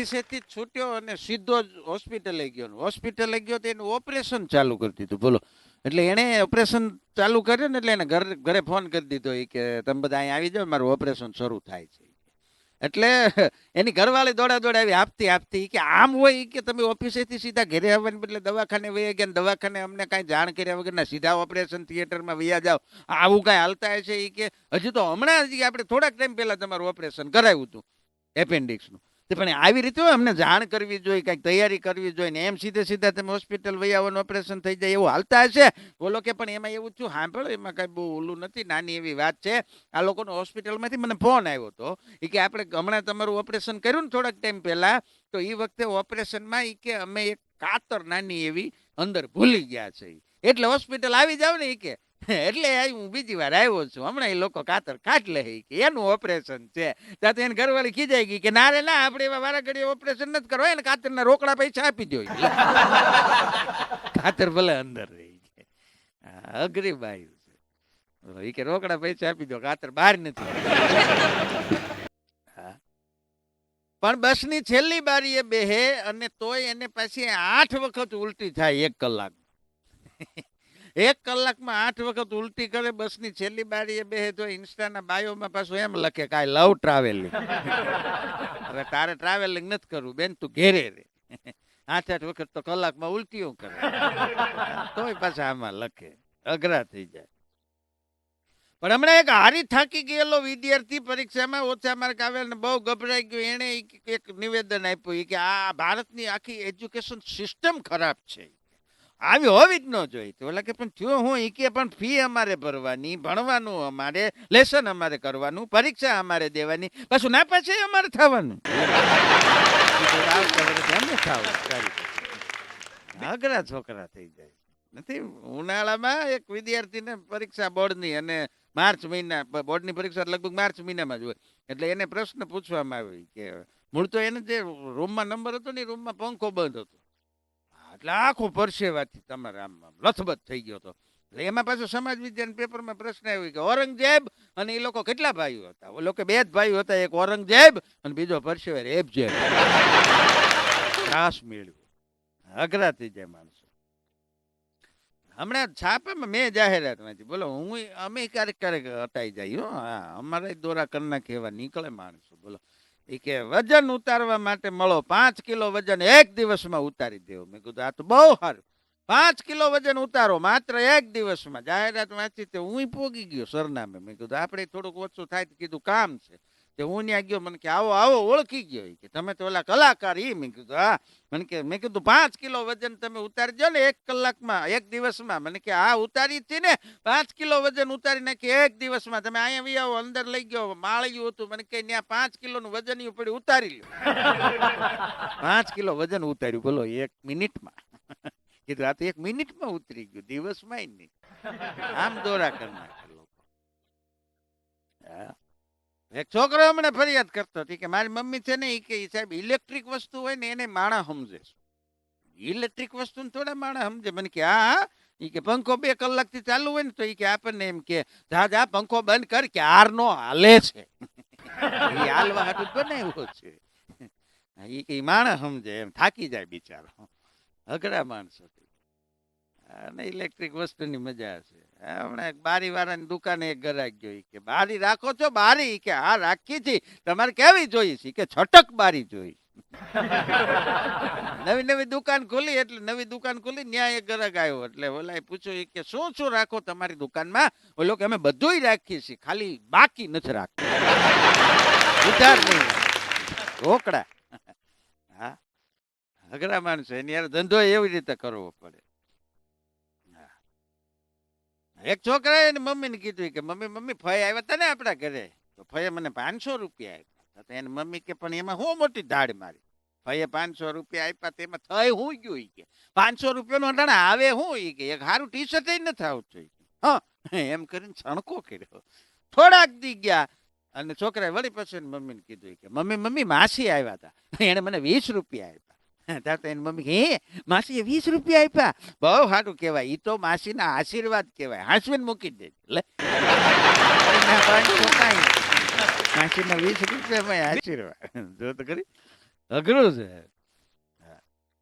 ઓફિસેથી છૂટ્યો અને સીધો જ હોસ્પિટલે ગયો. હોસ્પિટલે ગયો તો એનું ઓપરેશન ચાલુ કરી દીધું. બોલો, એટલે એણે ઓપરેશન ચાલુ કર્યું ને એટલે એને ઘરે ફોન કરી દીધો કે તમે બધા અહીં આવી જાઓ, મારું ઓપરેશન શરૂ થાય છે. એટલે એની ઘરવાળી દોડા આવી આપતી કે આમ હોય કે તમે ઓફિસેથી સીધા ઘરે આવવાને બદલે દવાખાને વયા ગયા, દવાખાને અમને કાંઈ જાણ કર્યા વગરના સીધા ઓપરેશન થિયેટરમાં વયા જાઓ, આવું કાંઈ હાલતા હશે? એ કે હજુ તો હમણાં જ આપણે થોડાક ટાઈમ પહેલા તમારું ઓપરેશન કરાવ્યું હતું એપેન્ડિક્સનું. પણ આવી રીતે અમને જાણ કરવી જોઈએ, કાંઈક તૈયારી કરવી જોઈએ ને એમ સીધા તમે હોસ્પિટલ વહી આવવાનું ઓપરેશન થઈ જાય એવું હાલતા હશે? બોલો કે પણ એમાં એવું થયું, સાંભળો, એમાં કાંઈ બહુ ઓલું નથી, નાની એવી વાત છે. આ લોકોનો હોસ્પિટલમાંથી મને ફોન આવ્યો હતો એ કે આપણે હમણાં તમારું ઓપરેશન કર્યું ને થોડાક ટાઈમ પહેલા, તો એ વખતે ઓપરેશનમાં એ કે અમે એક કાતર નાની એવી અંદર ભૂલી ગયા છે, એટલે હોસ્પિટલ આવી જાવ ને એ કે એટલે હું બીજી વાર આવ્યો છું, હમણાં એ લોકો કાતર કાઢ લે કે એનું ઓપરેશન છે. ત્યાં એને ઘરવાળી ખીજાઈ ગઈ કે ના રે ના, આપણે એવા વારા ઘડી ઓપરેશન નથી કરવા, એને કાતરના રોકડા પૈસા આપી દો, કાતર ભલે અંદર રહી છે. અઘરી બાઈ છે એ કે રોકડા પૈસા આપી દો, કાતર બહાર નથી. પણ બસની છેલ્લી બારીએ બેહે અને તોય એને પાછી 8 વખત ઉલટી થાય 1 કલાક. 1 કલાકમાં 8 વખત ઉલટી કરે. બસની છેલ્લી બારીએ બેહે તો ઇન્સ્ટાના બાયોમાં પાછું એમ લખે કે આઈ લવ ટ્રાવેલિંગ. હવે તારે ટ્રાવેલિંગ નથી કરવું બેન, તું ઘેરે રે. 8 વખત તો કલાકમાં ઉલટીઓ કરે, તોય પાછા આમાં લખે. અઘરા થઈ જાય. પણ હમણાં એક હારી થાકી ગયેલો વિદ્યાર્થી પરીક્ષામાં ઓછા માર્ક આવેલ ને બહુ ગભરાઈ ગયો. એને એક નિવેદન આપ્યું કે આ ભારતની આખી એજ્યુકેશન સિસ્ટમ ખરાબ છે, આવી હોવી જ ન જોઈએ. તો ઓલા કે પણ થયો હું? એ કે પણ ફી અમારે ભરવાની, ભણવાનું અમારે, લેસન અમારે કરવાનું, પરીક્ષા અમારે દેવાની, પાછું ના પાછે અમારે થવાનું. અઘરા છોકરા થઈ જાય. નથી ઉનાળામાં એક વિદ્યાર્થીને પરીક્ષા બોર્ડની અને માર્ચ મહિના, બોર્ડની પરીક્ષા લગભગ માર્ચ મહિનામાં જ હોય, એટલે એને પ્રશ્ન પૂછવામાં આવ્યો કે મૂળ તો એને જે રૂમમાં નંબર હતો ને, રૂમમાં પંખો બંધ હતો, એટલે આખો પરસેવાથી તમારે આમ લથબથ થઈ ગયો હતો. એટલે એમાં પાછું સમાજ વિદ્યાના પેપરમાં પ્રશ્ન આવ્યો કે ઔરંગઝેબ અને એ લોકો કેટલા ભાઈઓ હતા? એ લોકો 2 જ ભાઈઓ હતા, એક ઔરંગઝેબ અને બીજો પરસેવાર એબજેબ. ત્રાસ મેળવ્યો. અઘરા થઈ જાય માણસો. હમણાં છાપામાં મેં જાહેરાત વાંચી, બોલો અમે ક્યારેક હટાઈ જાય. અમારે દોરા કરી નાખે એવા નીકળે માણસો. બોલો, એ કે વજન ઉતારવા માટે મળો, 5 કિલો વજન 1 દિવસમાં ઉતારી દેવો. મેં કીધું આ તો બહુ સારું, 5 કિલો વજન ઉતારો માત્ર 1 દિવસમાં. જાહેરાત વાંચી તે હું પોગી ગયો સરનામે. મેં કીધું આપણે થોડુંક ઓછું થાય તો કીધું કામ છે. તે હું ત્યાં ગયો, મને કે આવો ઓળખી ગયો કે તમે તો ઓલા કલાકાર. મેં કીધું હા. મેં કીધું 5 કિલો વજન તમે ઉતારી દો ને 1 કલાકમાં, 1 દિવસમાં. મને કે હા ઉતારી હતી ને, 5 કિલો વજન ઉતારી નાખી 1 દિવસમાં. તમે અહીંયા આવો, અંદર લઈ ગયો, માળ્યું હતું. મને કે ત્યાં 5 કિલોનું વજન પડ્યું, ઉતારી લ્યો. 5 કિલો વજન ઉતાર્યું, બોલો 1 મિનિટમાં. કીધું આ તો 1 મિનિટમાં ઉતરી ગયું, દિવસમાં નહીં. આમ દોરા કરી નાખે લોકો. એક છોકરો હમણાં ફરિયાદ કરતો હતી કે મારી મમ્મી છે ને એ કે સાહેબ ઇલેક્ટ્રિક વસ્તુ હોય ને એને માણસ સમજે છે, ઇલેક્ટ્રિક વસ્તુ થોડા માણસ સમજે. મને કે હા, એ કે પંખો 2 કલાકથી ચાલુ હોય ને તો એ કે આપણને એમ કે જા પંખો બંધ કર, ક્યાર નો હાલે છે. એ હાલવા હાટું બનાવ્યો છે. એ કે માણસ સમજે, એમ થાકી જાય બિચારો. અઘરા માણસો. અને ઇલેક્ટ્રિક વસ્તુની મજા છે. હમણાં એક બારી વાળાની દુકાને એક ગ્રાહક ગયો, કે બારી રાખો છો? બારી? કે હા રાખી છે. તમારે કેવી જોઈ છે? કે છટક બારી જોઈ. નવી દુકાન ખોલી, એટલે નવી દુકાન ખોલી ત્યાં એક ગ્રાહક આવ્યો, એટલે ઓલા પૂછ્યું કે શું શું રાખો તમારી દુકાનમાં? ઓલો કે અમે બધુંય રાખીએ છીએ, ખાલી બાકી નથી રાખતું. ઉધાર નહીં, રોકડા. હા, અઘરા માણસો. એની યાર ધંધો એવી રીતે કરવો પડે. એક છોકરાએ એની મમ્મીને કીધું કે મમ્મી ફઈ આવ્યા હતા ને આપણા ઘરે, તો ફઈએ મને 500 રૂપિયા આપ્યા. તો એની મમ્મી કે પણ એમાં હું મોટી ધાડ મારી? ફઈએ 500 રૂપિયા આપ્યા, તેમાં થઈ હું ગયું? કે 500 રૂપિયાનું અટાણે આવે હું? કે એક સારું ટી શર્ટ નથી આવતું. હા, એમ કરીને છણકો કર્યો. થોડાક દી ગયા અને છોકરાએ વળી પછી મમ્મીને કીધું કે મમ્મી માસી આવ્યા હતા, એને મને 20 રૂપિયા આપ્યા. ત્યાં તો એની મમ્મી હે માસીએ 20 રૂપિયા આપ્યા? બહુ સારું કહેવાય, ઈ તો માસીના આશીર્વાદ કહેવાય, હાંસવીને મૂકી દે. માસીના 20 રૂપિયામાં આશીર્વાદ જો તો કરી. અઘરું છે.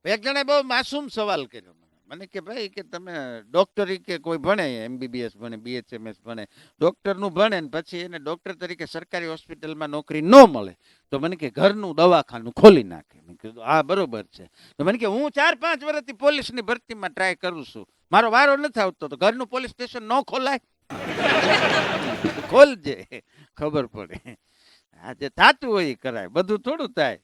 એક જણે બહુ માસૂમ સવાલ કર્યો મને કે ભાઈ કે તમે ડોક્ટરી કે કોઈ ભણે MBBS ભણે BHMS ભણે ડોક્ટરનું ભણે ને પછી એને ડોક્ટર તરીકે સરકારી હોસ્પિટલમાં નોકરી ન મળે તો મને કે ઘરનું દવાખાનું ખોલી નાખે. મેં કીધું હા બરોબર છે. તો મને કે હું 4-5 વર્ષથી પોલીસની ભરતીમાં ટ્રાય કરું છું, મારો વારો નથી આવતો, તો ઘરનું પોલીસ સ્ટેશન ન ખોલાય? ખોલજે, ખબર પડે. આ જે થતું હોય એ કરાય, બધું થોડું થાય.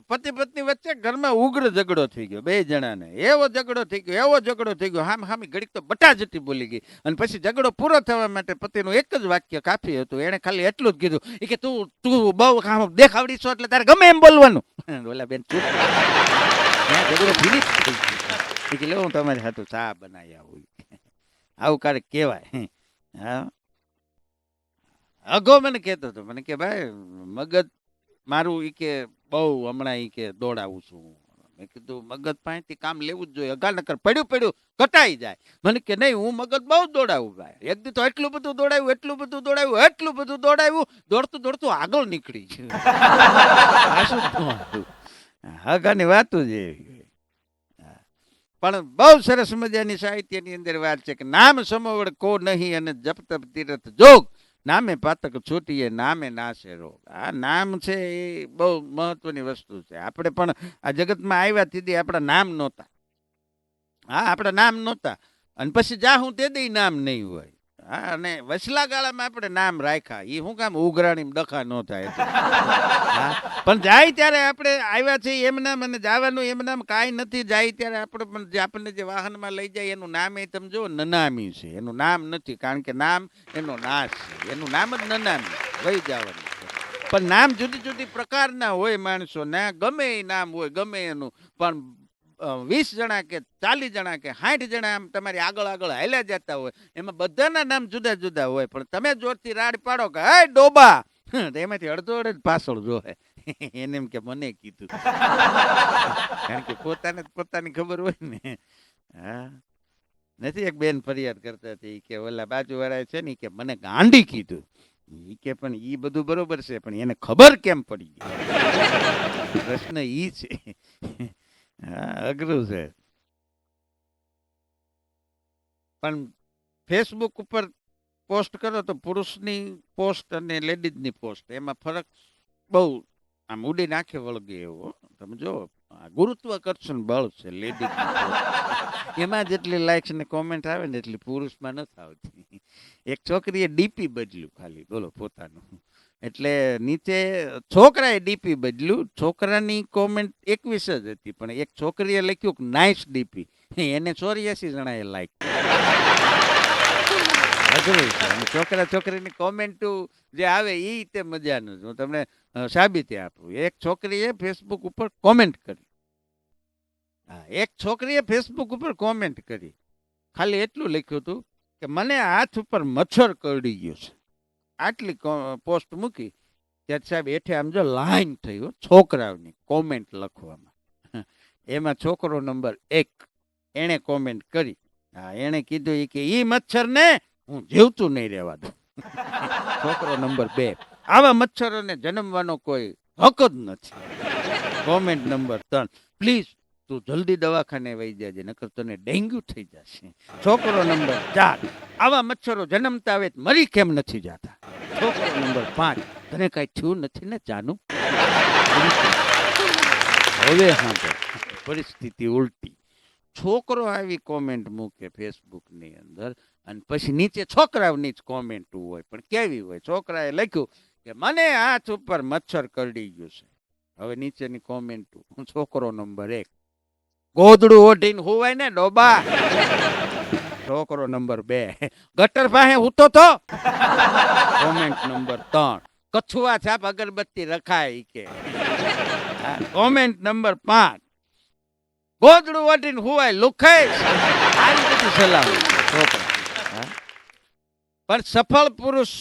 પતિ પત્ની વચ્ચે ઘરમાં ઉગ્ર ઝઘડો થઈ ગયો, બે જણાને એવો ઝઘડો થઈ ગયો હામી ઘડીક તો બટા જતી બોલી ગઈ. અને પછી ઝઘડો પૂરો થવા માટે પતિનું એક જ વાક્ય કાફી હતું. એને ખાલી એટલું જ કીધું કે તું બહુ દેખાવડી છો એટલે તારે ગમે એમ બોલવાનું. ઓલા બેન ચૂપ, ઝઘડો ફિનિશ થઈ ગયો. કે લે હું તમારી હાથું ચા બનાવી આવું, આવું ક્યારેક કહેવાય. હા, અગો મને કહેતો હતો, મને કે ભાઈ મગજ મારું ઈ કે બહુ હમણાં ઈ કે દોડાવું છું. મેં કીધું મગજ પાસેથી કામ લેવું જ જોઈએ, અગાર નકર પડ્યું કટાઈ જાય. મને કે નહીં હું મગજ બહુ દોડાવું ભાઈ. એક દી તો એટલું બધું દોડાવ્યું, દોડતું આગળ નીકળી ગયું. હગાની વાતું જ એવી. પણ બહુ સરસ મજાની સાહિત્યની અંદર વાત છે કે નામ સમોવડ કો નહીં અને જપ તપ તીરથ જોગ, નામે પાતક છૂટીએ નામે નાશે રોગ. આ નામ છે એ બહુ મહત્વની વસ્તુ છે. આપણે પણ આ જગતમાં આવ્યા તેથી આપણા નામ નહોતા. હા, આપણા નામ નહોતા અને પછી જા હું તે દઈ નામ નહીં હોય. હા, અને વસલા ગાળામાં આપણે નામ રાખ્યા, એ શું કામ ઉઘરાણી ડખા ન થાય. હા, પણ જાય ત્યારે આપણે આવ્યા છે એમ નામ અને જવાનું એમ નામ કાંઈ નથી. જાય ત્યારે આપણે પણ આપણને જે વાહનમાં લઈ જાય એનું નામ એ તમે જો નનામી છે, એનું નામ નથી. કારણ કે નામ એનો નાશ છે, એનું નામ જ નનામી વહી જવાનું છે. પણ નામ જુદી જુદી પ્રકારના હોય માણસો ના, ગમે એ નામ હોય ગમે એનું. પણ 20 જણા કે 40 જણા કે 60 જણા આમ તમારી આગળ હાલ્યા જતા હોય, એમાં બધાના નામ જુદા જુદા હોય. પણ તમે જોરથી રાડ પાડો કે હે ડોબા, એમાંથી અડધો જ પાછળ જોહે. એને એમ કે મને કીધું. કારણ કે પોતાની ખબર હોય ને. હા, નથી એક બેન ફરિયાદ કરતા હતી કે ઓલા બાજુવાળા છે ને કે મને ગાંડી કીધું. ઈ કે પણ ઈ બધું બરોબર છે, પણ એને ખબર કેમ પડી ગઈ? પ્રશ્ન ઈ છે. હા, અઘરું છે. પણ ફેસબુક ઉપર પોસ્ટ કરો તો પુરુષની પોસ્ટ અને લેડીઝની પોસ્ટ એમાં ફરક બહુ આમ ઉડી નાખે વળગે એવો. તમે જો ગુરુત્વાકર્ષણ બળ છે લેડીઝ, એમાં જેટલી લાઇક્સ ને કોમેન્ટ આવે ને એટલી પુરુષમાં નથી આવતી. એક છોકરીએ ડીપી બદલ્યું ખાલી, બોલો પોતાનું, એટલે નીચે છોકરાએ ડીપી બદલ્યું, છોકરાની કોમેન્ટ 21 જ હતી, પણ એક છોકરીએ લખ્યું નાઇસ ડીપી, એને 84 જણાએ લાઈક. છોકરા છોકરીની કોમેન્ટ જે આવે એ તે મજાનું. હું તમને સાબિતી આપું. એક છોકરીએ ફેસબુક ઉપર કોમેન્ટ કરી. હા, એક છોકરીએ ફેસબુક ઉપર કોમેન્ટ કરી, ખાલી એટલું લખ્યું હતું કે મને હાથ ઉપર મચ્છર કરડી ગયો છે. આટલી પોસ્ટ મૂકી ત્યારે સાહેબ હેઠે આમ જો લાઈન થઈ છોકરાઓની કોમેન્ટ લખવામાં. એમાં છોકરો નંબર 1 એણે કોમેન્ટ કરી. હા, એણે કીધું કે ઈ મચ્છર ને હું જીવતું નહીં રહેવા દઉં. છોકરો નંબર 2 આવા મચ્છરોને જન્મવાનો કોઈ હક જ નથી. કોમેન્ટ નંબર 3 પ્લીઝ તું જલ્દી દવાખાને વહી જજે નકર તને ડેન્ગ્યુ થઈ જશે. છોકરો નંબર 4 આવા મચ્છરો જન્મતા આવે મરી કેમ નથી જતા. છોકરો નંબર 5 તને કઈ થયું નથી ને જાનું? હવે હા, પરિસ્થિતિ ઉલટી. છોકરો આવી કોમેન્ટ મૂકે ફેસબુકની અંદર અને પછી નીચે છોકરાઓની જ કોમેન્ટ હોય, પણ કેવી હોય? છોકરાએ લખ્યું કે મને હાથ ઉપર મચ્છર કરડી ગયું છે. હવે નીચેની કોમેન્ટ છોકરો નંબર 1 ગોદડું ઓઢીને હોવાય ને ડોબા. છોકરો નંબર 2 ગટર પાસે હૂતો તો. કોમેન્ટ નંબર 3 કછુઆ છાપ અગરબત્તી રખાય કે. Comment number 5 ગોદડું ઓઢીને હોવાય લુખાય. આવી બધી સલાહ છોકરા. પણ સફળ પુરુષ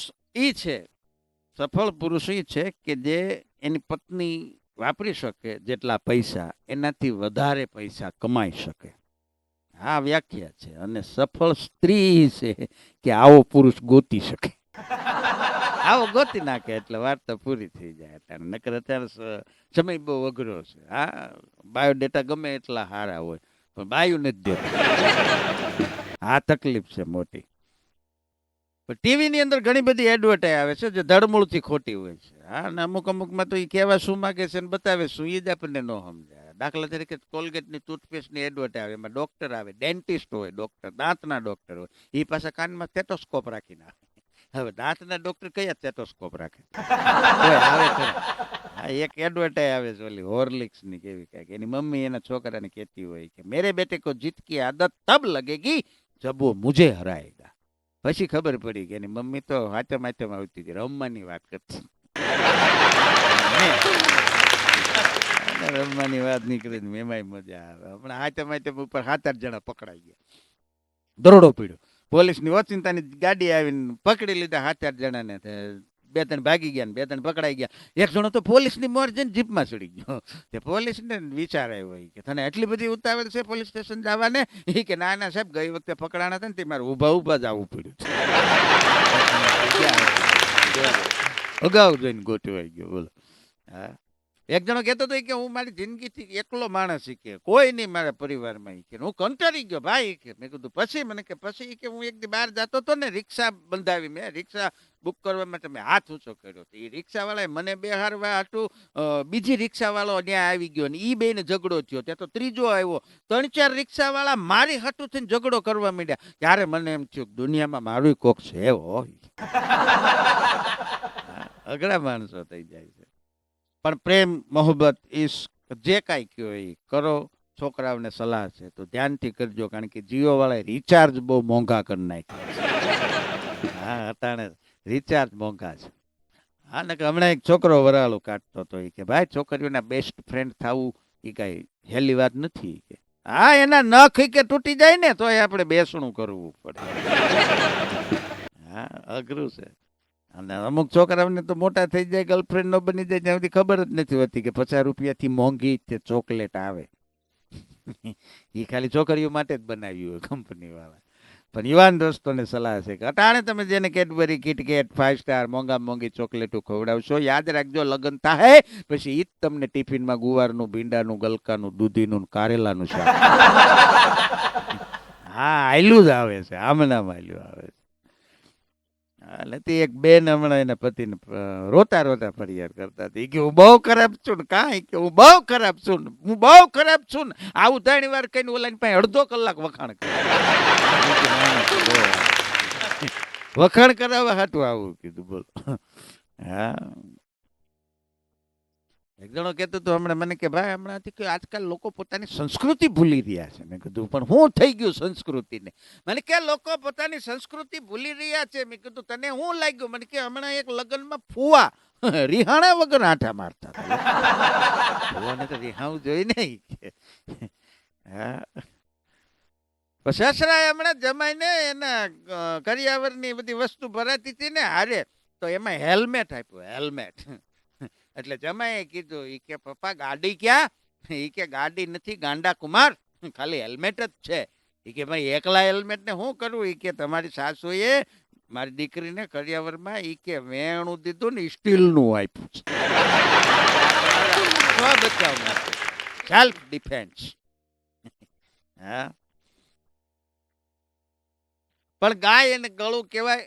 ઈ છે કે જે એની પત્ની વાપરી શકે જેટલા પૈસા એનાથી વધારે પૈસા કમાઈ શકે. આ વ્યાખ્યા છે. અને સફળ સ્ત્રી છે કે આવો પુરુષ ગોતી શકે. આવો ગોતી નાખે એટલે વાર્તા પૂરી થઈ જાય. અત્યારે નકર અત્યારે સમય બહુ અઘરો છે. હા, બાયોડેટા ગમે એટલા સારા હોય પણ બાયું નથી દેતા. આ તકલીફ છે મોટી. પણ ટીવી ની અંદર ઘણી બધી એડવર્ટાઈઝ આવે છે જે ધડમૂળથી ખોટી હોય છે. હા, ને અમુક અમુકમાં તો એ કહેવા શું માગે છે ને બતાવે શું એ જ આપણને ન સમજાય. દાખલા તરીકે કોલગેટની ટૂથપેસ્ટની એડવર્ટાઈઝ આવે, એમાં ડોક્ટર આવે, ડેન્ટિસ્ટ હોય, ડોક્ટર દાંતના ડોક્ટર હોય, એ પાછા કાનમાં સ્ટેથોસ્કોપ રાખીને આવે. હવે દાંતના ડોક્ટર કયા સ્ટેથોસ્કોપ રાખે? કોઈ આવે ખરા? હા, એક એડવર્ટાઈઝ આવે છે ઓલી હોર્લિક્સ ની કેવી કાંઈક, એની મમ્મી એના છોકરાને કહેતી હોય કે મેરે બેટે કો જીત की आदत तब लगेगी जब वो मुझे हराएगा. પછી ખબર પડી કે એની મમ્મી તો હાચમ હાચમ આવતી હતી, રમવાની વાત કરતી. રમવાની વાત નીકળી ને એમાંય મજા આવે. હમણાં હાચમ હાચમ ઉપર 7-8 જણા પકડાઈ ગયા, દરોડો પીડ્યો. પોલીસની ઓચિંતાની ગાડી આવીને પકડી લીધા 7-8 જણાને. 2-3 ભાગી ગયા ને 2-3 પકડાઈ ગયા. એક જણો તો પોલીસની મોર જઈને જીપમાં ચડી ગયો. તે પોલીસને વિચાર આવ્યો કે તને એટલી બધી ઉતાવળ છે પોલીસ સ્ટેશન જવાને? એ કે ના ના સાહેબ, ગઈ વખતે પકડાણા હતા ને તે મારે ઊભા ઊભા જ આવવું પડ્યું છે. અગાઉ જોઈને ગોઠવાઈ ગયો. બોલો. હા, એક જણો કહેતો હતો કે હું મારી જિંદગીથી એકલો માણસ કે કોઈ નહીં મારા પરિવારમાં, કે હું કંટાળી ગયો ભાઈ કે. મેં કીધું પછી? મને કે પછી કે હું એક દી બહાર જતો હતો ને, રિક્ષા બંધાવી, મેં રિક્ષા બુક કરવા માટે મેં હાથ ઊંચો કર્યો. એ રિક્ષાવાળાએ મને બેહારવા હતું, બીજી રિક્ષાવાળો ત્યાં આવી ગયો ને એ બેને ઝઘડો થયો. ત્યાં તો ત્રીજો આવ્યો. 3-4 રિક્ષાવાળા મારી હાટું થઈને ઝઘડો કરવા માંડ્યા. ત્યારે મને એમ થયું દુનિયામાં મારું કોક છે હોય. અઘરા માણસો થઈ જાય છે. પણ પ્રેમ, મોહબ્બત, ઈશ્ક જે કાંઈ કયો એ કરો. છોકરાઓને સલાહ છે તો ધ્યાનથી કરજો, કારણ કે જીઓ વાળા રિચાર્જ બહુ મોંઘા કરી નાખ્યા. હા, અટાણે રિચાર્જ મોંઘા છે. હા, ને હમણાં એક છોકરો વરાળું કાઢતો હતો કે ભાઈ છોકરીઓના બેસ્ટ ફ્રેન્ડ થવું એ કાંઈ હેલી વાત નથી કે. હા, એના નખ કે તૂટી જાય ને તોય આપણે બેસણું કરવું પડે. હા, અઘરું છે. અને અમુક છોકરાઓને તો મોટા થઈ જાય, ગર્લફ્રેન્ડ નો બની જાય ત્યાં સુધી ખબર જ નથી હોતી કે 50 રૂપિયાથી મોંઘી તે ચોકલેટ આવે. એ ખાલી છોકરીઓ માટે જ બનાવ્યું હોય કંપની વાળા. પણ યુવાન દોસ્તોને સલાહ છે કે અટાણે તમે જેને કેડબરી, કિટકેટ, 5 સ્ટાર મોંઘા મોંઘી ચોકલેટો ખવડાવશો, યાદ રાખજો લગ્ન થાય પછી ઈ જ તમને ટિફિનમાં ગુવારનું, ભીંડાનું, ગલકાનું, દૂધીનું, કારેલાનું શાક. હા, આયલું જ આવે છે, આમનામ આયલું આવે છે. નથી એક બેન હમણાં એના પતિને રોતા રોતા ફરિયાદ કરતા હતી કે હું બહુ ખરાબ છું ને, કાંઈ કે હું બહુ ખરાબ છું ને, હું બહુ ખરાબ છું ને. આવું 3 વાર કહીને ઓલાની પાસે અડધો કલાક વખાણ કરે. વખાણ કરાવવા હાટું આવું કીધું. બોલો. હા, એક જણો કહેતો હતો હમણાં મને કે ભાઈ હમણાંથી કે આજકાલ લોકો પોતાની સંસ્કૃતિ ભૂલી રહ્યા છે. મેં કીધું પણ હું થઈ ગયું સંસ્કૃતિને? મને કે લોકો પોતાની સંસ્કૃતિ ભૂલી રહ્યા છે. મેં કીધું તને શું લાગ્યું? મને કે હમણાં એક લગ્નમાં ફુવા રિહાણા વગર આંટા મારતા હતા. ફુવાને તો રિહાવું જોઈ નહીં. હા, સસરાએ હમણાં જમાઈને એના કરિયાવરની બધી વસ્તુ ભરાતી હતી ને હારે, તો એમાં હેલ્મેટ આપ્યું, હેલ્મેટ. એટલે જમાઈએ કીધું ઈ કે પપ્પા ગાડી ક્યાં? ઈ કે ગાડી નથી ગાંડા કુમાર, ખાલી હેલ્મેટ જ છે. ઈ કે ભાઈ એકલા હેલ્મેટ ને શું કરવું? ઈ કે તમારી સાસુએ મારી દીકરીને કરિયાવરમાં ઈ કે વેણું દીધું ને સ્ટીલનું આપ્યું છે. સ્વ બચાવ માટે, સેલ્ફ ડિફેન્સ. હા, પણ ગાય એને ગળું કહેવાય,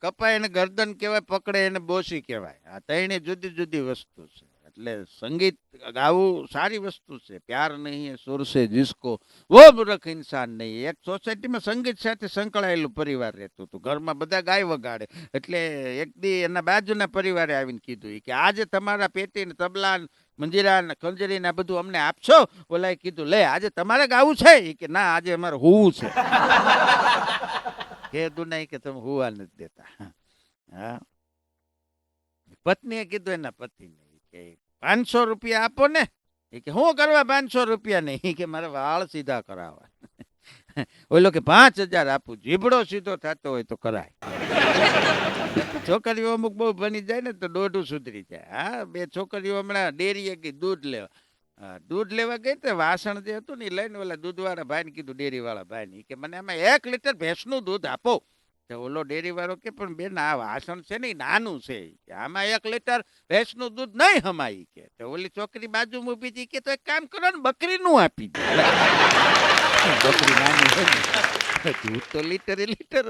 કપાય એને ગરદન કહેવાય, પકડે એને બોસી કહેવાય. આ ત્રણે જુદી જુદી વસ્તુ છે. એટલે સંગીત ગાવું સારી વસ્તુ છે. પ્યાર નહીં સુર સે જિસકો વો મૂર્ખ ઇન્સાન નહીં. એક સોસાયટીમાં સંગીત સાથે સંકળાયેલું પરિવાર રહેતું હતું. ઘરમાં બધા ગાય વગાડે. એટલે એક દી એના બાજુના પરિવારે આવીને કીધું કે આજે તમારા પેટીને તબલા, મંજીરા, ખંજરી ને બધું અમને આપશો? ઓલાએ કીધું લે આજે તમારે ગાવું છે? કે ના આજે અમારે હોવું છે. કીધું નહીં કે તમે હુવા નથી દેતા. હા, પત્નીએ કીધું એના પતિને કે 500 રૂપિયા આપો ને. એ કે શું કરવા 500 રૂપિયા નહીં? કે મારે વાળ સીધા કરાવવા. ઓલો કે 5000 આપું, જીભડો સીધો થતો હોય તો કરાય. છોકરીઓ અમુક બહુ બની જાય ને તો દોઢું સુધરી જાય. હા, 2 છોકરીઓ હમણાં ડેરીએ ગઈ દૂધ લેવા. દૂધ લેવા ગઈ તો વાસણ જે હતું ને એ લઈને ઓલા દૂધવાળા ભાઈને કીધું, ડેરી વાળા ભાઈને કે મને આમાં 1 લીટર ભેંસનું દૂધ આપો. તો ઓલો ડેરી વાળો કે પણ બેન આ વાસણ છે ને ઈ નાનું છે કે આમાં 1 લીટર ભેંસનું દૂધ નહીં હમાય કે. તો ઓલી છોકરી બાજુમાં ઊભી હતી કે તો એક કામ કરો ને બકરીનું આપી દો. બકરી નાની હોય ને, દૂધ તો લીટર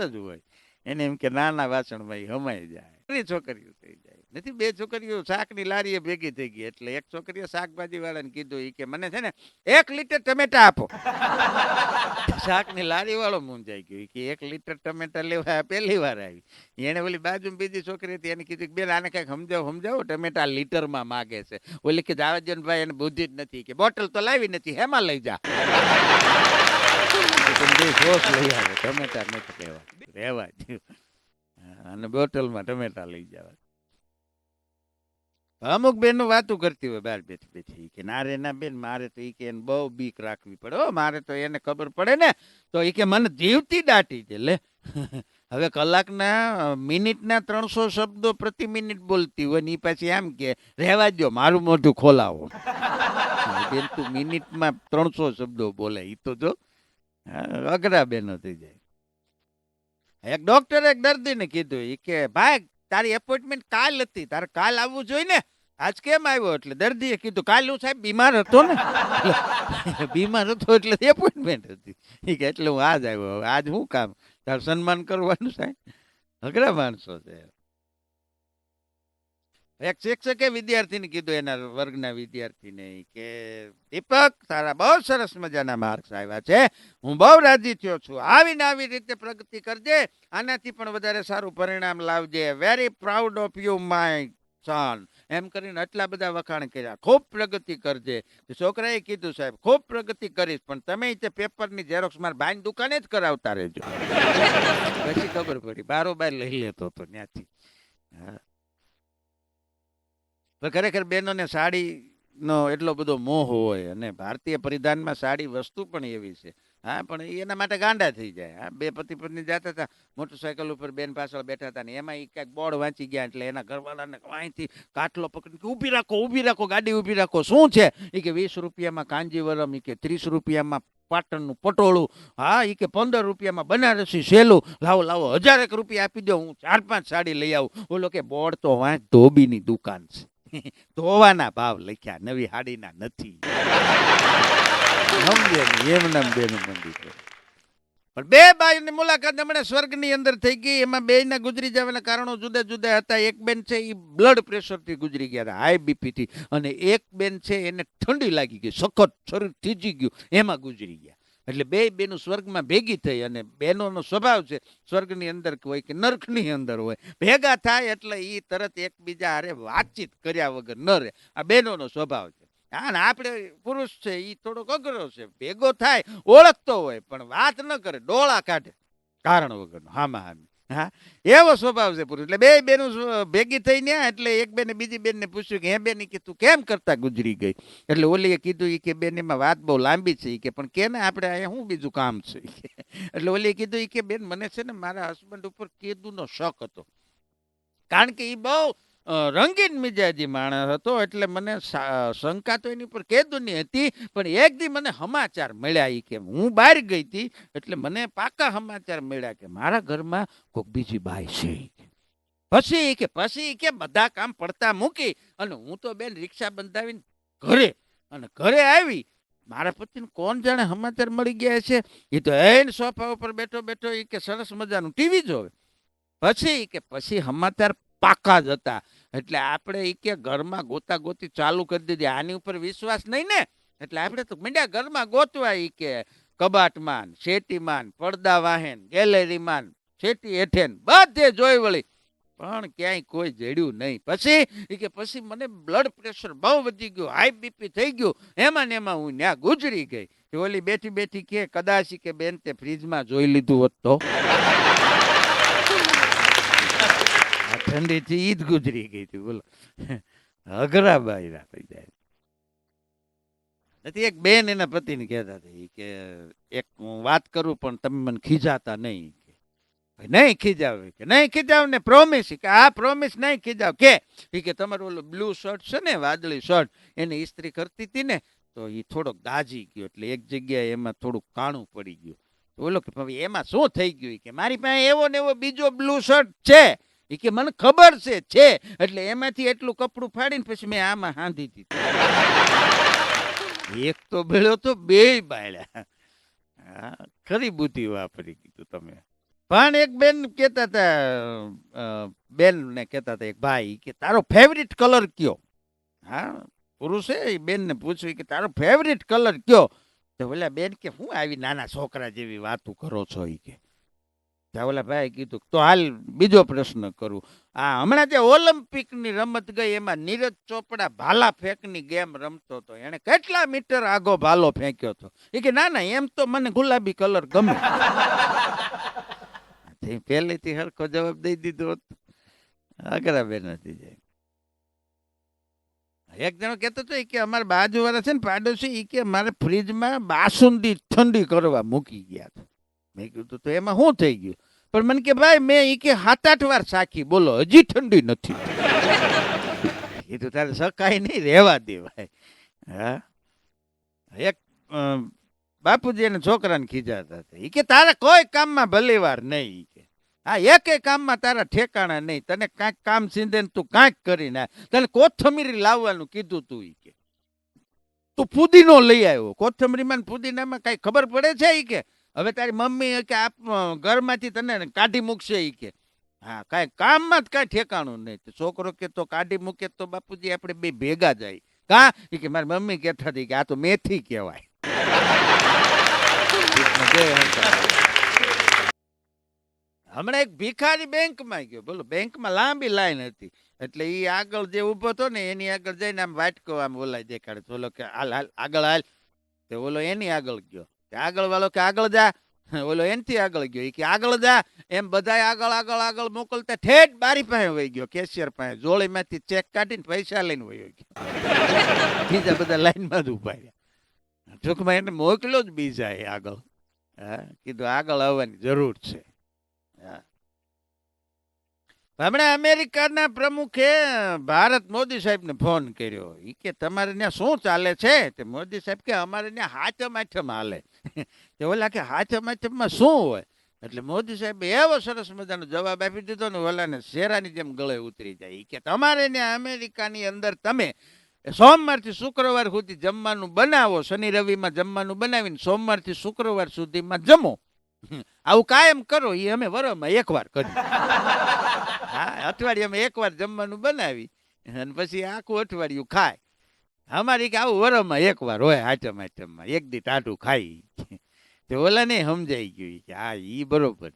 જ હોય. એને એમ કે નાના વાસણમાં ઈ હમાઈ જાય. ઘણી છોકરીઓ થઈ જાય નથી. 2 છોકરીઓ શાકની લારીએ ભેગી થઈ ગઈ એટલે એક છોકરીએ શાકભાજી વાળાને કીધું ઈ કે મને છે ને 1 લીટર ટમેટા આપો. શાકની લારી વાળો મૂંઝાઈ ગયો કે 1 લીટર ટમેટા લેવા પહેલી વાર આવી. એને ઓલી બાજુ બીજી છોકરી હતી એને કીધું કે બેન આને કઈક સમજાવો ટમેટા લીટરમાં માગે છે. ઓલી કે જાવા દ્યો ને ભાઈ એને બુદ્ધિ જ નથી કે બોટલ તો લાવી નથી હેમાં લઈ જા. સોસ લઈ આવે ટમેટા નથી લેવા રહેવા દ્યો અને બોટલમાં ટમેટા લઈ જવા. અમુક બેનો વાતું કરતી હોય બહાર બેઠી બેઠી કે ના રે ના બેન મારે તો ઈ કે એને બહુ બીક રાખવી પડે. મારે તો એને ખબર પડે ને તો ઈ કે મને જીવતી દાટી દે. લે હવે કલાકના મિનિટના 300 શબ્દો પ્રતિ મિનિટ બોલતી હોય ને ઈ પાછી એમ કે રહેવા દો મારું મોઢું ખોલાવો. બેન તું મિનિટમાં 300 શબ્દો બોલે ઈ તો જો અઘરા બેનો થઈ જાય. એક ડોક્ટરે એક દર્દીને કીધું ઈ કે ભાઈ તારી એપોઇન્ટમેન્ટ કાલ હતી તારે કાલ આવવું જોઈએ ને આજ કેમ આવ્યો. એટલે દર્દીએ કીધું કાલ હું સાહેબ બીમાર હતો ને. બીમાર હતો એટલે એપોઇન્ટમેન્ટ હતી. એટલે હું આજ આવ્યો. આજ શું કામ તારું સન્માન કરવાનું સાહેબ. અઘરા માણસો છે. એક શિક્ષકે વિદ્યાર્થીને કીધું એના વર્ગના વિદ્યાર્થીને કે દીપક તારા બહુ સરસ મજાના માર્ક્સ આવ્યા છે. હું બહુ રાજી થયો છું. આવીને આવી રીતે પ્રગતિ કરજે. આનાથી પણ વધારે સારું પરિણામ લાવજે. Very proud of you my son. એમ કરીને આટલા બધા વખાણ કર્યા. ખૂબ પ્રગતિ કરજે. છોકરાએ કીધું સાહેબ ખૂબ પ્રગતિ કરીશ પણ તમે તે પેપરની ઝેરોક્સ માર ભાઈની દુકાને જ કરાવતા રહેજો. પછી ખબર પડી બારોબાર લઈ લેતો હતો ત્યાંથી. ખરેખર બહેનોને સાડીનો એટલો બધો મોહ હોય અને ભારતીય પરિધાનમાં સાડી વસ્તુ પણ એવી છે. હા પણ એના માટે ગાંડા થઈ જાય. હા 2 પતિ પત્ની જતા હતા મોટરસાયકલ ઉપર બેન પાછળ બેઠા હતા ને એમાં એ ક્યાંક બોર્ડ વાંચી ગયા એટલે એના ઘરવાળાને અહીંથી કાટલો પકડી ઊભી રાખો ગાડી ઊભી રાખો. શું છે એ કે 20 રૂપિયામાં કાંજીવરમ એ કે 30 રૂપિયામાં પાટણનું પટોળું. હા એ કે 15 રૂપિયામાં બનારસી સેલું. લાવો 1000 રૂપિયા આપી દો હું 4-5 સાડી લઈ આવું. ઓલો કે બોર્ડ તો વાંચ ધોબીની દુકાન છે. ધોવાના ભાવ લખ્યા નવી હાડીના નથી. સમજે એમના બેનું મંદિર. પણ 2 બાઈની મુલાકાત હમણાં સ્વર્ગની અંદર થઈ ગઈ. એમાં 2ના ગુજરી જવાના કારણો જુદા જુદા હતા. એક બેન છે એ બ્લડ પ્રેશરથી ગુજરી ગયા હતા હાઈ બીપીથી અને એક બેન છે એને ઠંડી લાગી ગઈ સખત શરીર થીજી ગયું એમાં ગુજરી ગયા. એટલે 2 બેનું સ્વર્ગમાં ભેગી થઈ અને બહેનોનો સ્વભાવ છે સ્વર્ગની અંદર હોય કે નરકની અંદર હોય ભેગા થાય એટલે એ તરત એકબીજા હારે વાતચીત કર્યા વગર ન રહે. આ બહેનોનો સ્વભાવ છે. હા ને આપણે પુરુષ છે એ થોડોક અઘરો છે. ભેગો થાય ઓળખતો હોય પણ વાત ન કરે ડોળા કાઢે કારણ વગરનો હામાં હામી. હા એવો સ્વભાવ છે પુરુષ. એટલે 2 બેનું ભેગી થઈ ને એટલે એક બેને બીજી બેનને પૂછ્યું કે હે બેન કે તું કેમ કરતા ગુજરી ગઈ. એટલે ઓલીએ કીધું કે બેન એમાં વાત બહુ લાંબી છે કે પણ કે ને આપણે અહીંયા શું બીજું કામ છે. એટલે ઓલીએ કીધું કે બેન મને છે ને મારા હસબન્ડ ઉપર કેદુનો શક હતો કારણ કે એ બહુ રંગીન મિજાજી માણસ હતો એટલે મને શંકા તો એની ઉપર કેદુની હતી પણ એક દી મને સમાચાર મળ્યા એ કે હું બહાર ગઈ હતી એટલે મને પાકા સમાચાર મળ્યા કે મારા ઘરમાં કોઈક બીજી બાઈ છે. પછી કે બધા કામ પડતા મૂકી અને હું તો બેન રિક્ષા બંધાવીને ઘરે આવી. મારા પતિને કોણ જાણે સમાચાર મળી ગયા છે. એ તો એને સોફા ઉપર બેઠો એ કે સરસ મજાનું ટીવી જોવે. પછી સમાચાર પાકા જ હતા એટલે આપણે એ કે ઘરમાં ગોતી ચાલુ કરી દીધી. આની ઉપર વિશ્વાસ નહીં ને એટલે આપણે તો મંડ્યા ઘરમાં ગોતવા એ કે કબાટમાં શેટીમાં પડદા વાહેન ગેલેરીમાં શેટી હેઠેન બધે જોઈ વળી પણ ક્યાંય કોઈ જડ્યું નહીં. પછી મને બ્લડ પ્રેશર બહુ વધી ગયું હાઈ બીપી થઈ ગયું એમાં ને એમાં હું ત્યાં ગુજરી ગઈ. ઓલી બેઠી કે કદાચ કે બેન તે ફ્રીજમાં જોઈ લીધું હોત તો ઠંડીથી ઈદ ગુજરી ગઈ હતી. બોલો અઘરા બાયરા થઈ જાય. નથી એક બેન એના પતિને કહેતા હતા કે એક હું વાત કરું પણ તમે મને ખીજાતા નહીં. નહીં ખીજાવ ને પ્રોમિસ કે આ પ્રોમિસ નહીં ખીજાવ કે તમારું ઓલું બ્લુ શર્ટ છે ને વાદળી શર્ટ એને ઇસ્ત્રી કરતી હતી ને તો એ થોડોક દાજી ગયો એટલે એક જગ્યાએ એમાં થોડુંક કાણું પડી ગયું. બોલો કે હવે એમાં શું થઈ ગયું કે મારી પાસે એવો ને એવો બીજો બ્લુ શર્ટ છે એ કે મને ખબર છે એટલે એમાંથી એટલું કપડું ફાડીને પછી મેં આમાં હાંધી દીધી. એક તો ભેળ્યો તો બે બાળ્યા. હા, ખરી બુદ્ધિ વાપરી કીધું તમે. પણ એક બેન કહેતા હતા, બેન ને કહેતા હતા એક ભાઈ કે તારો ફેવરિટ કલર કયો? હા, પુરુષે બેન ને પૂછ્યું કે તારો ફેવરિટ કલર કયો? તો ઓલા બેન કે હું આવી નાના છોકરા જેવી વાતું કરો છો ઈ કે. ઓલા ભાઈ કીધું તો હાલ બીજો પ્રશ્ન કરું. આ હમણાં જે ઓલિમ્પિકની રમત ગઈ એમાં નીરજ ચોપડા ભાલા ફેંકની ગેમ રમતો હતો, એને કેટલા મીટર આગો ભાલો ફેંક્યો હતો? એ કે ના ના એમ તો મને ગુલાબી કલર ગમે. પહેલેથી હરખો જવાબ દઈ દીધો હતો. અઘરા બેન હતી જાય. એક જણો કહેતો હતો કે અમારા બાજુવાળા છે ને પાડોશી, કે મારે ફ્રીજમાં બાસુંદી ઠંડી કરવા મૂકી ગયા છે. મેં કીધું તો એમાં શું થઈ ગયું? પણ મને કે ભાઈ મેં કે 7-8 વાર સાખી, બોલો હજી ઠંડી નથી. કીધું તારે સકાય નહીં, રહેવા દે ભાઈ. હા, એક બાપુજી એને છોકરાને ખીજાતા હતા. એ કે તારે કોઈ કામમાં ભલી વાર નહીં. હા, એકે કામમાં તારા ઠેકાણા નહીં. તને કાંઈક કામ સીંધે તું કાંઈક કરી નાખ. તને કોથમીરી લાવવાનું કીધું તું ઈ કે તું પુદીનો લઈ આવ્યો. કોથમીરીમાં પુદીનામાં કઈ ખબર પડે છે ઈ કે? હવે તારી મમ્મી કે આપ ઘરમાંથી તને કાઢી મૂકશે ઈ કે. હા, કાંઈ કામમાં જ કાંઈ ઠેકાણું નહીં. છોકરો કે તો કાઢી મૂકે તો બાપુજી આપણે બે ભેગા જાય. કા ઈ કે મારી મમ્મી કહેતા હતી કે આ તો મેથી કહેવાય. હમણાં એક ભિખારી બેંકમાં ગયો. બોલો, બેંકમાં લાંબી લાઈન હતી એટલે એ આગળ જે ઉભો હતો ને એની આગળ જઈને આમ વાટકો આમ ઓલાય દેખાડે. બોલો કે હાલ હાલ આગળ હાલ. તે ઓલો એની આગળ ગયો. આગળ વાળો કે આગળ જા. ઓલો એનથી આગળ ગયો. એ કે આગળ જા. એમ બધા આગળ આગળ આગળ મોકલતા ઠેઠ બારી પાસે વહી ગયો, કેશિયર પાસે. જોળીમાંથી ચેક કાઢીને પૈસા લઈને વહી ગયો. બીજા બધા લાઈનમાં જ ઉભા રહ્યા. ટૂંકમાં એને મોકલ્યો જ બીજા એ આગળ. હા, કીધું આગળ આવવાની જરૂર છે. હમણાં અમેરિકાના પ્રમુખે ભારત મોદી સાહેબને ફોન કર્યો. એ કે તમારે ત્યાં શું ચાલે છે? તે મોદી સાહેબ કે અમારે ત્યાં હાચમ આઠમ હાલે. તે ઓલા કે હાચમ આઠમમાં શું હોય? એટલે મોદી સાહેબે એવો સરસ મજાનો જવાબ આપી દીધો ને ઓલાને શેરાની જેમ ગળે ઉતરી જાય. એ કે તમારે ત્યાં અમેરિકાની અંદર તમે સોમવારથી શુક્રવાર સુધી જમવાનું બનાવો, શનિ રવિમાં જમવાનું બનાવીને સોમવારથી શુક્રવાર સુધીમાં જમો. આવું કાયમ કરો. એ અમે વરમાં એકવાર કરી. હા, અઠવાડિયામાં એકવાર જમવાનું બનાવી અને પછી આખું અઠવાડિયું ખાય. અમારી કે આવું વરમાં એકવાર હોય હાચમ હાચમમાં, એક દી ટાટું ખાઈ. તે ઓલા ને સમજાઈ ગયું કે હા ઈ બરોબર.